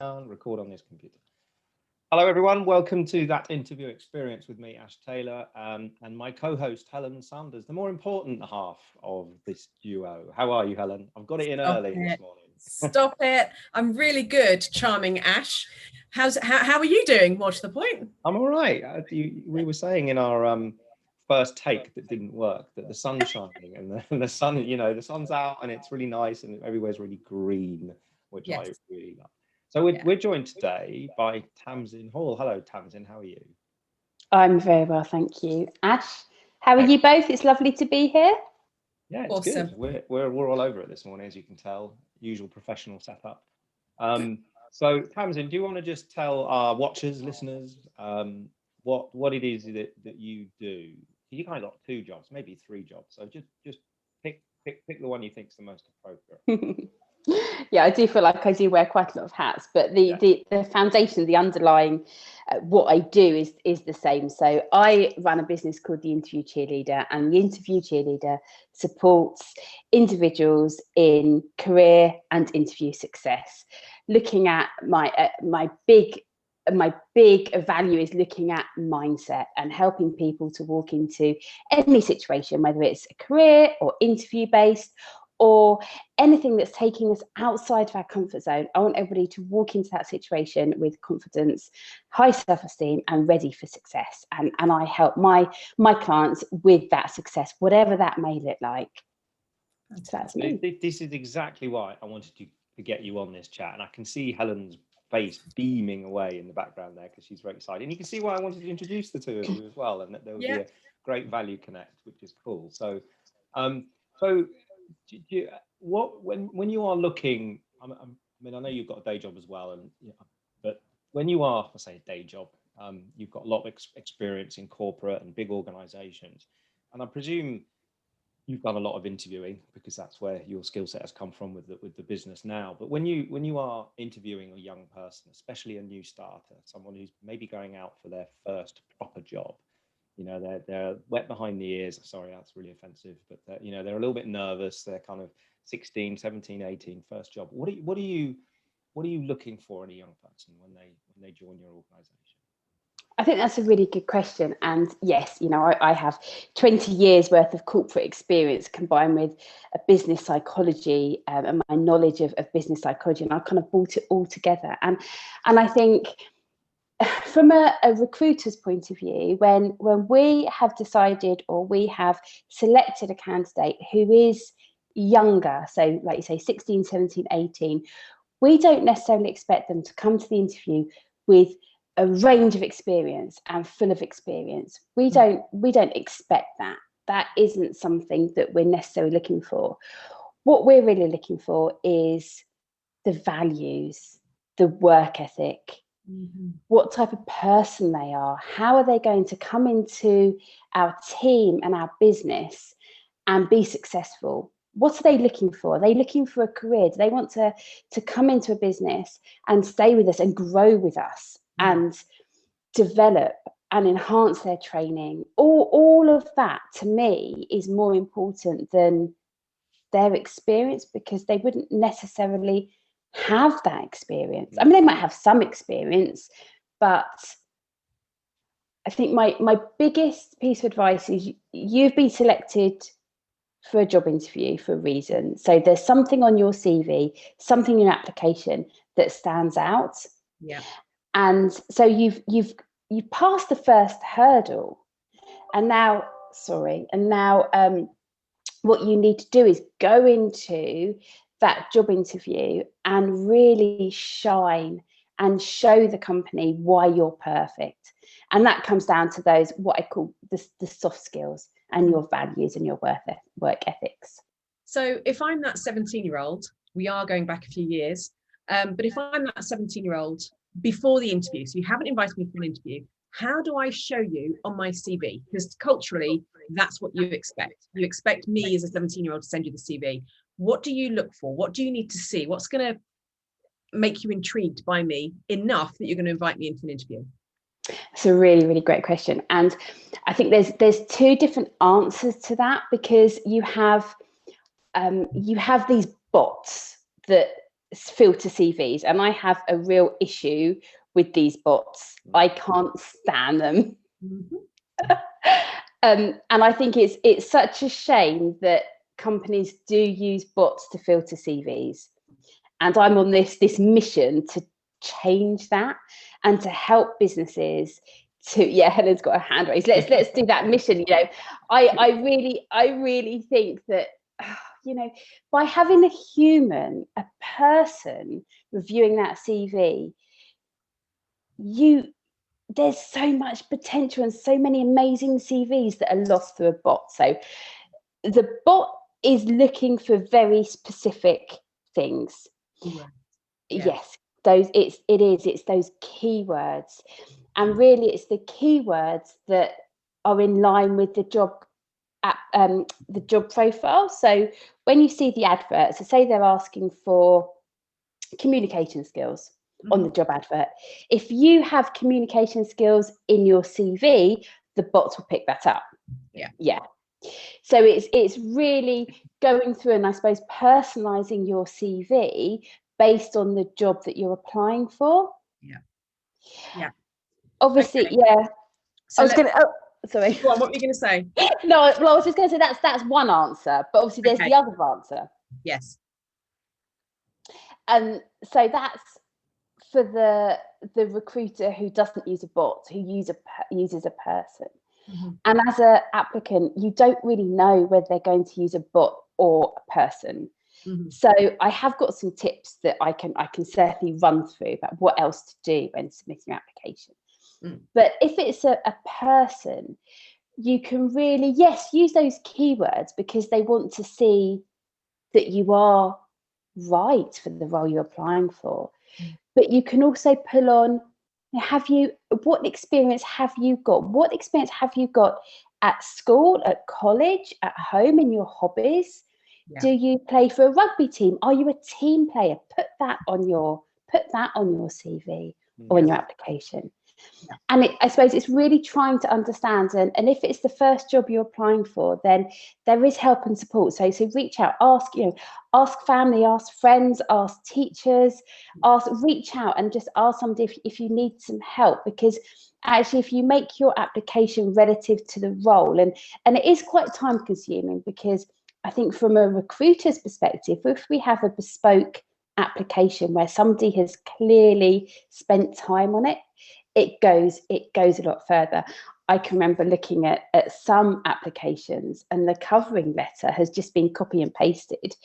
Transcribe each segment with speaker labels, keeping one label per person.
Speaker 1: down, record on this computer. Hello everyone, welcome to That Interview Experience with me, Ash Taylor, and my co-host Helen Sanders, the more important half of this duo. How are you, Helen? I've got it in early this morning.
Speaker 2: Stop it. I'm really good, charming Ash. How are you doing? More to the point.
Speaker 1: I'm all right. We were saying in our first take that didn't work that the sun's shining and the sun, you know, the sun's out and it's really nice and everywhere's really green, which I really love. So we're joined today by Tamzin Hall. Hello, Tamzin. How are you?
Speaker 3: I'm very well, thank you. Ash, how are you both? It's lovely to be here.
Speaker 1: Yeah, it's awesome. Good. We're all over it this morning, as you can tell. Usual professional setup. So Tamzin, do you want to just tell our watchers, listeners, what it is that you do? You kind of got 2 jobs, maybe 3 jobs. So just pick the one you think is the most appropriate.
Speaker 3: Yeah, I do feel like I do wear quite a lot of hats, but the foundation, the underlying what I do is the same. So I run a business called the Interview Cheerleader, and the Interview Cheerleader supports individuals in career and interview success. Looking at my big value is looking at mindset and helping people to walk into any situation, whether it's a career or interview based or anything that's taking us outside of our comfort zone. I want everybody to walk into that situation with confidence, high self-esteem and ready for success. And I help my clients with that success, whatever that may look like. So that's me.
Speaker 1: This is exactly why I wanted to get you on this chat. And I can see Helen's face beaming away in the background there because she's very excited. And you can see why I wanted to introduce the two of you as well, and that there would be a great value connect, which is cool. So, when you are looking, I mean, I know you've got a day job as well, but when you are, I say a day job, you've got a lot of experience in corporate and big organizations, and I presume you've done a lot of interviewing because that's where your skill set has come from with the business now. But when you are interviewing a young person, especially a new starter, someone who's maybe going out for their first proper job, you know, they're wet behind the ears. Sorry, that's really offensive, but you know, they're a little bit nervous. They're kind of 16, 17, 18, first job. What are you looking for in a young person when they join your organization?
Speaker 3: I think that's a really good question. And yes, you know, I have 20 years worth of corporate experience combined with a business psychology and my knowledge of business psychology, and I kind of brought it all together. And I think from a recruiter's point of view, when we have decided or we have selected a candidate who is younger, so like you say 16, 17, 18, we don't necessarily expect them to come to the interview with a range of experience and full of experience. We don't expect that. That isn't something that we're necessarily looking for. What we're really looking for is the values, the work ethic, what type of person they are, how are they going to come into our team and our business and be successful. What are they looking for? Are they looking for a career? Do they want to come into a business and stay with us and grow with us and develop and enhance their training? All of that to me is more important than their experience, because they wouldn't necessarily have that experience. I mean, they might have some experience, but I think my biggest piece of advice is you've been selected for a job interview for a reason. So there's something on your CV, something in your application that stands out.
Speaker 2: Yeah.
Speaker 3: And so you've passed the first hurdle, and now what you need to do is go into that job interview and really shine and show the company why you're perfect. And that comes down to those, what I call the soft skills and your values and your work ethics.
Speaker 2: So if I'm that 17-year-old, we are going back a few years, but if I'm that 17-year-old before the interview, so you haven't invited me for an interview, how do I show you on my CV? Because culturally, that's what you expect. You expect me as a 17-year-old to send you the CV. What do you look for? What do you need to see? What's going to make you intrigued by me enough that you're going to invite me in for an interview?
Speaker 3: It's a really, really great question. And I think there's 2 different answers to that, because you have these bots that filter CVs, and I have a real issue with these bots. I can't stand them. And I think it's such a shame that companies do use bots to filter CVs. And I'm on this mission to change that and to help businesses to, yeah, Helen's got her hand raised. Let's do that mission. You know, I really think that, you know, by having a human, a person reviewing that CV, there's so much potential and so many amazing CVs that are lost through a bot. So the bot is looking for very specific things.
Speaker 2: Yeah.
Speaker 3: Yes, it's those keywords, and really it's the keywords that are in line with the job profile. So when you see the advert, so say they're asking for communication skills on the job advert, if you have communication skills in your CV, the bots will pick that up. Yeah. So it's really going through and I suppose personalizing your CV based on the job that you're applying for.
Speaker 2: Yeah.
Speaker 3: Obviously,
Speaker 2: okay.
Speaker 3: yeah.
Speaker 2: So
Speaker 3: sorry.
Speaker 2: Go on, what were you going to say?
Speaker 3: No, well, I was just going to say that's one answer, but obviously there's the other answer.
Speaker 2: Yes.
Speaker 3: And so that's for the recruiter who doesn't use a bot, who uses a person. And as an applicant, you don't really know whether they're going to use a bot or a person. So I have got some tips that I can certainly run through about what else to do when submitting your application. But if it's a person, you can really, yes, use those keywords because they want to see that you are right for the role you're applying for. But you can also pull on, what experience have you got? What experience have you got at school, at college, at home, in your hobbies? Do you play for a rugby team? Are you a team player? Put that on your CV or in your application. And I suppose it's really trying to understand, and if it's the first job you're applying for, then there is help and support. So reach out, ask family, ask friends, ask teachers, reach out and just ask somebody if you need some help, because actually if you make your application relative to the role, and it is quite time consuming, because I think from a recruiter's perspective, if we have a bespoke application where somebody has clearly spent time on it, it goes a lot further. I can remember looking at some applications and the covering letter has just been copy and pasted,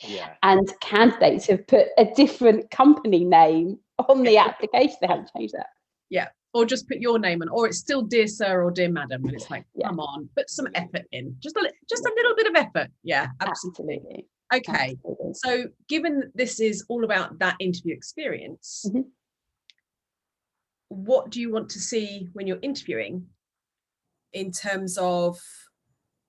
Speaker 3: and candidates have put a different company name on the application. They haven't changed that. Yeah.
Speaker 2: Or just put your name on, or it's still dear sir or dear madam, and it's like, come on, put some effort in, just a little bit of effort. Yeah, absolutely. Okay, absolutely. So given this is all about that interview experience, what do you want to see when you're interviewing in terms of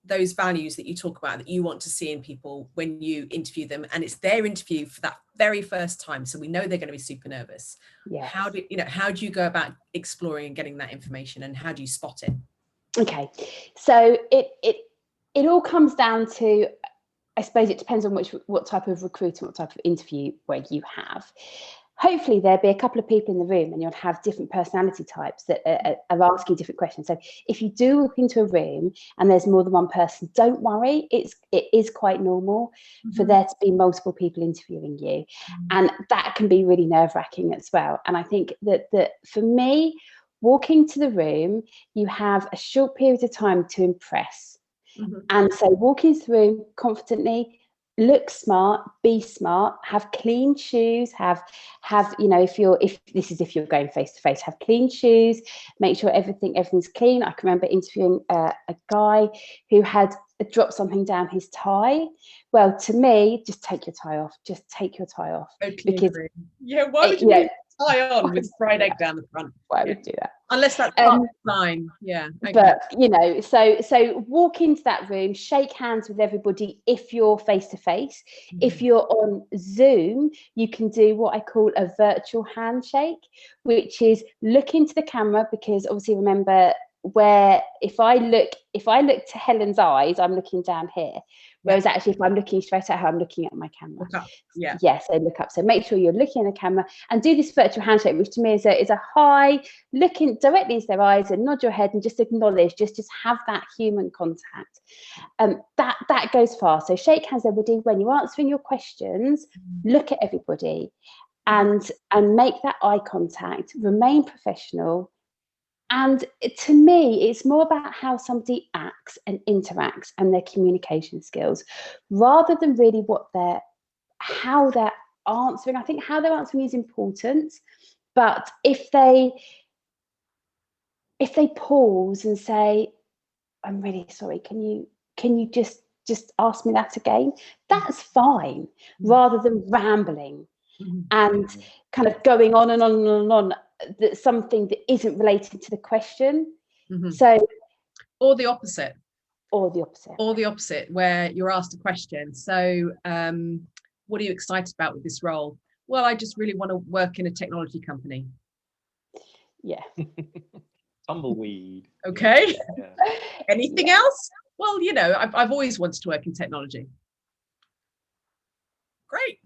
Speaker 2: those values that you talk about, that you want to see in people when you interview them, and it's their interview for that very first time, so we know they're going to be super nervous? How do you go about exploring and getting that information, and how do you spot it? Okay,
Speaker 3: so it all comes down to, I suppose it depends on what type of recruiter, what type of interview where you have. Hopefully there'll be a couple of people in the room and you'll have different personality types that are asking different questions. So if you do walk into a room and there's more than one person, don't worry. It is quite normal for there to be multiple people interviewing you. And that can be really nerve-wracking as well. And I think that for me, walking to the room, you have a short period of time to impress. And so walk into the room confidently, look smart, be smart, have clean shoes, have if you're going face to face, have clean shoes, make sure everything's clean. I can remember interviewing a guy who had dropped something down his tie. Well, to me, just take your tie off. Just take your tie off. Because
Speaker 2: why would you leave a tie on with fried egg down the front?
Speaker 3: Why would you do that?
Speaker 2: Unless that's fine. Yeah. Okay.
Speaker 3: But so walk into that room, shake hands with everybody if you're face to face. If you're on Zoom, you can do what I call a virtual handshake, which is look into the camera, because obviously remember, where if I look to Helen's eyes, I'm looking down here. Whereas actually, if I'm looking straight at her, I'm looking at my camera.
Speaker 2: Look up. Yeah.
Speaker 3: Yes, so look up. So make sure you're looking at the camera and do this virtual handshake, which to me is a hi, looking directly into their eyes and nod your head and just acknowledge, just have that human contact. That goes far. So shake hands, everybody. When you're answering your questions, look at everybody and make that eye contact, remain professional. And to me, it's more about how somebody acts and interacts and their communication skills, rather than really how they're answering. I think how they're answering is important, but if they pause and say, "I'm really sorry, can you just ask me that again?" That's fine, rather than rambling and kind of going on and on and on. That's something that isn't related to the question. So,
Speaker 2: or the opposite, where you're asked a question. So, what are you excited about with this role? Well, I just really want to work in a technology company.
Speaker 3: Yeah.
Speaker 1: Tumbleweed.
Speaker 2: Okay.
Speaker 1: Yeah.
Speaker 2: Anything else? Well, I've always wanted to work in technology. Great.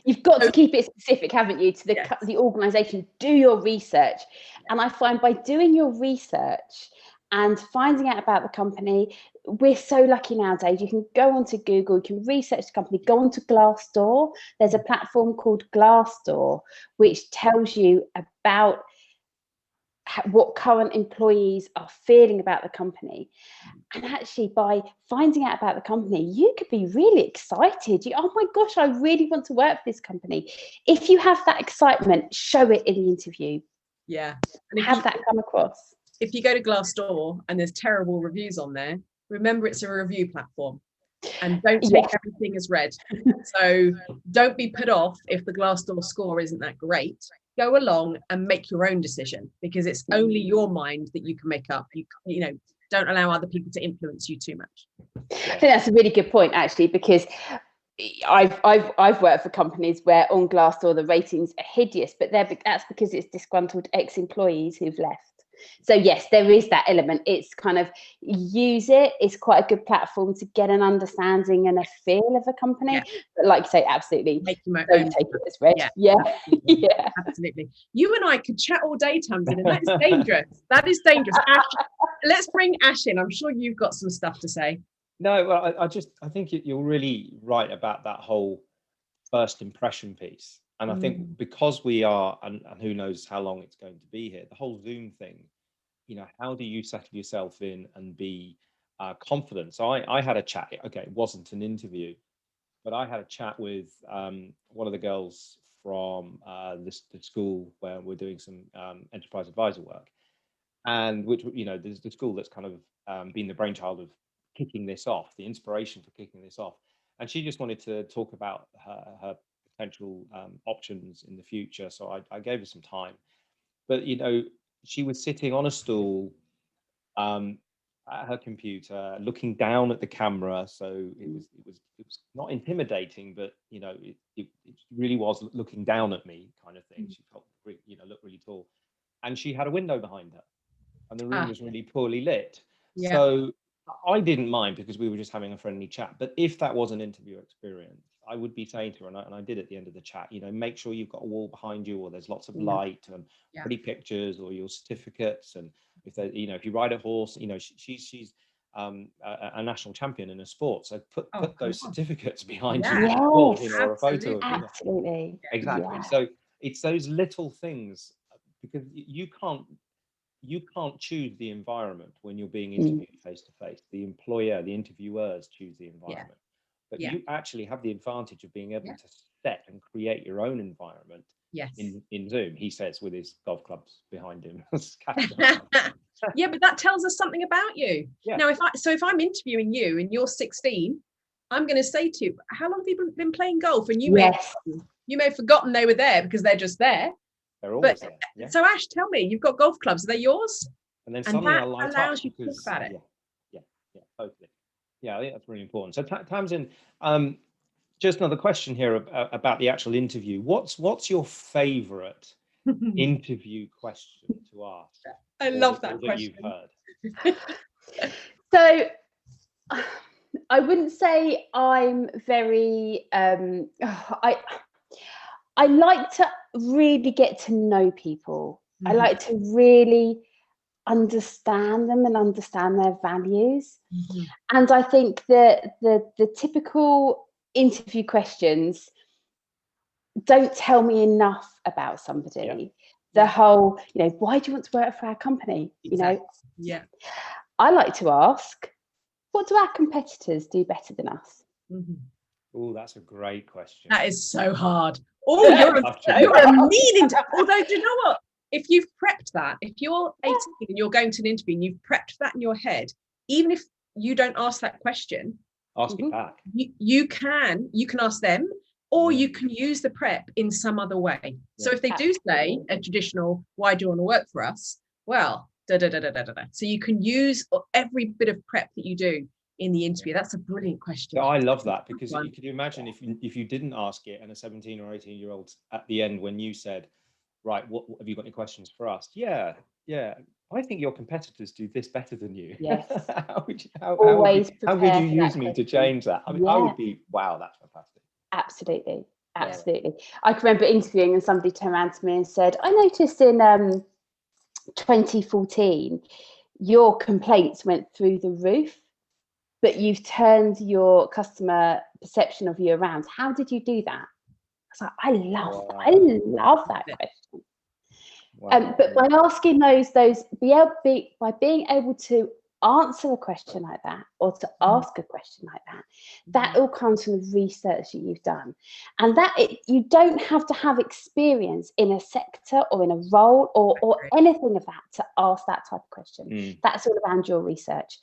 Speaker 3: You've got to keep it specific, haven't you, to the organisation. Do your research. And I find by doing your research and finding out about the company, we're so lucky nowadays. You can go onto Google, you can research the company, go onto Glassdoor. There's a platform called Glassdoor, which tells you about what current employees are feeling about the company. And actually, by finding out about the company, you could be really excited. Oh my gosh, I really want to work for this company. If you have that excitement, show it in the interview.
Speaker 2: Yeah.
Speaker 3: And have that come across.
Speaker 2: If you go to Glassdoor and there's terrible reviews on there, remember it's a review platform. And don't take everything as read. So don't be put off if the Glassdoor score isn't that great. Go along and make your own decision, because it's only your mind that you can make up. You know, don't allow other people to influence you too much.
Speaker 3: I think that's a really good point, actually, because I've worked for companies where on Glassdoor the ratings are hideous, but that's because it's disgruntled ex-employees who've left. So yes, there is that element. It's kind of use it. It's quite a good platform to get an understanding and a feel of a company. Yeah. But like you say, absolutely, don't take it as read. Yeah.
Speaker 2: Absolutely. You and I could chat all day, Tamzin, and that is dangerous. That is dangerous. Ash, let's bring Ash in. I'm sure you've got some stuff to say.
Speaker 1: No, well, I think you're really right about that whole first impression piece. And I think because we are, and who knows how long it's going to be here, the whole Zoom thing, how do you settle yourself in and be confident? So I had a chat, okay, it wasn't an interview, but I had a chat with one of the girls from the school where we're doing some enterprise advisor work. And which, there's the school that's kind of been the brainchild of kicking this off, the inspiration for kicking this off. And she just wanted to talk about her potential options in the future. So I gave her some time, but she was sitting on a stool at her computer, looking down at the camera. So it was not intimidating, but it really was looking down at me kind of thing. She felt looked really tall, and she had a window behind her, and the room was really poorly lit. Yeah. So I didn't mind because we were just having a friendly chat. But if that was an interview experience, I would be saying to her, and I did at the end of the chat, make sure you've got a wall behind you, or there's lots of light and pretty pictures, or your certificates. And if they, if you ride a horse, she's a national champion in a sport, so put those certificate behind you, or a photo of you.
Speaker 3: Absolutely.
Speaker 1: Exactly. Yeah. So it's those little things, because you can't choose the environment when you're being interviewed face to face. The employer, the interviewers choose the environment. But you actually have the advantage of being able to set and create your own environment in Zoom, he says, with his golf clubs behind him.
Speaker 2: Yeah, but that tells us something about you. Yeah. Now, if I'm interviewing you and you're 16, I'm going to say to you, how long have you been playing golf? And you may have forgotten they were there because they're just there.
Speaker 1: They're always there. Yeah.
Speaker 2: So Ash, tell me, you've got golf clubs. Are they yours?
Speaker 1: And then suddenly I light
Speaker 2: allows
Speaker 1: up
Speaker 2: you to talk about it.
Speaker 1: Yeah, totally. Yeah, I think that's really important. So Tamzin, just another question here about the actual interview. What's your favourite interview question to ask?
Speaker 2: I love that question.
Speaker 1: You've heard.
Speaker 3: So I wouldn't say I'm very. I like to really get to know people. I like to really understand them and understand their values. And I think that the typical interview questions don't tell me enough about somebody. The whole, why do you want to work for our company?
Speaker 2: Yeah.
Speaker 3: I like to ask, what do our competitors do better than us?
Speaker 1: Oh, that's a great question.
Speaker 2: That is so hard. Oh, you're a mean. Although, do you know what? If you've prepped that, if you're 18 and you're going to an interview and you've prepped that in your head, even if you don't ask that question,
Speaker 1: ask it back.
Speaker 2: You can ask them, or you can use the prep in some other way. So if they do say a traditional, why do you want to work for us? Well, So you can use every bit of prep that you do in the interview. That's a brilliant question.
Speaker 1: So I love that, because you could imagine if you didn't ask it and a 17 or 18-year-old at the end, when you said, right, what have you got any questions for us? Yeah, I think your competitors do this better than you.
Speaker 3: Yes.
Speaker 1: how would you use me to change that? I mean, I would be, wow, that's fantastic.
Speaker 3: Absolutely. I can remember interviewing and somebody turned around to me and said, I noticed in 2014 your complaints went through the roof, but you've turned your customer perception of you around. How did you do that? I love that question. But by asking by being able to answer a question like that, or to ask a question like that all comes from the research that you've done. And you don't have to have experience in a sector or in a role or anything of that to ask that type of question. That's all around your research.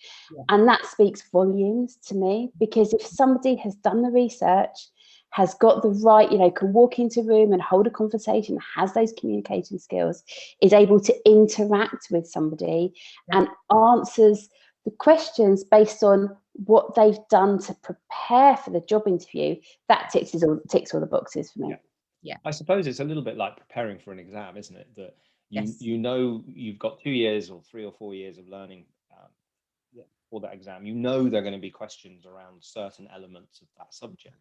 Speaker 3: And that speaks volumes to me, because if somebody has done the research, has got the right, can walk into a room and hold a conversation, has those communication skills, is able to interact with somebody and answers the questions based on what they've done to prepare for the job interview, that ticks all the boxes for me.
Speaker 2: Yeah.
Speaker 1: I suppose it's a little bit like preparing for an exam, isn't it? That you've got 2 years or 3 or 4 years of learning for that exam. There are going to be questions around certain elements of that subject,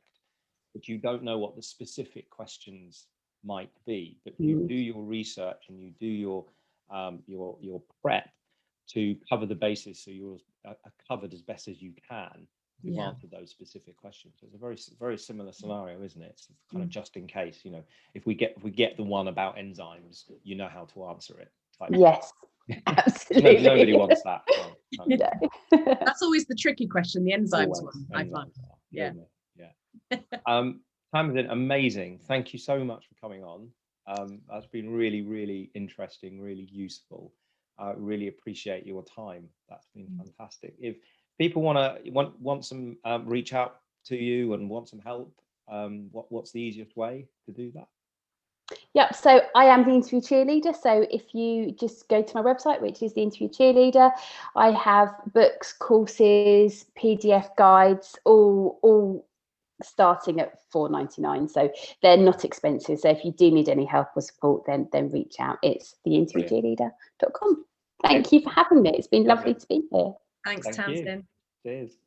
Speaker 1: but you don't know what the specific questions might be. But you do your research and you do your prep to cover the basis, so you're covered as best as you can to answer those specific questions. So it's a very, very similar scenario, isn't it? It's kind of just in case, if we get the one about enzymes, you know how to answer it.
Speaker 3: Yes, absolutely.
Speaker 1: Nobody wants that.
Speaker 2: That's always the tricky question, the enzymes one, I find. Yeah.
Speaker 1: Tamzin, amazing. Thank you so much for coming on. That's been really, really interesting, really useful. I really appreciate your time. That's been fantastic. If people want some reach out to you and want some help, what's the easiest way to do that?
Speaker 3: Yep, so I am the Interview Cheerleader. So if you just go to my website, which is the Interview Cheerleader, I have books, courses, PDF guides, all starting at $4.99. So they're not expensive. So if you do need any help or support, then reach out. It's theinterviewcheerleader.com. Thank you for having me. It's been lovely to be here.
Speaker 2: Thanks, Tamzin.
Speaker 1: Cheers.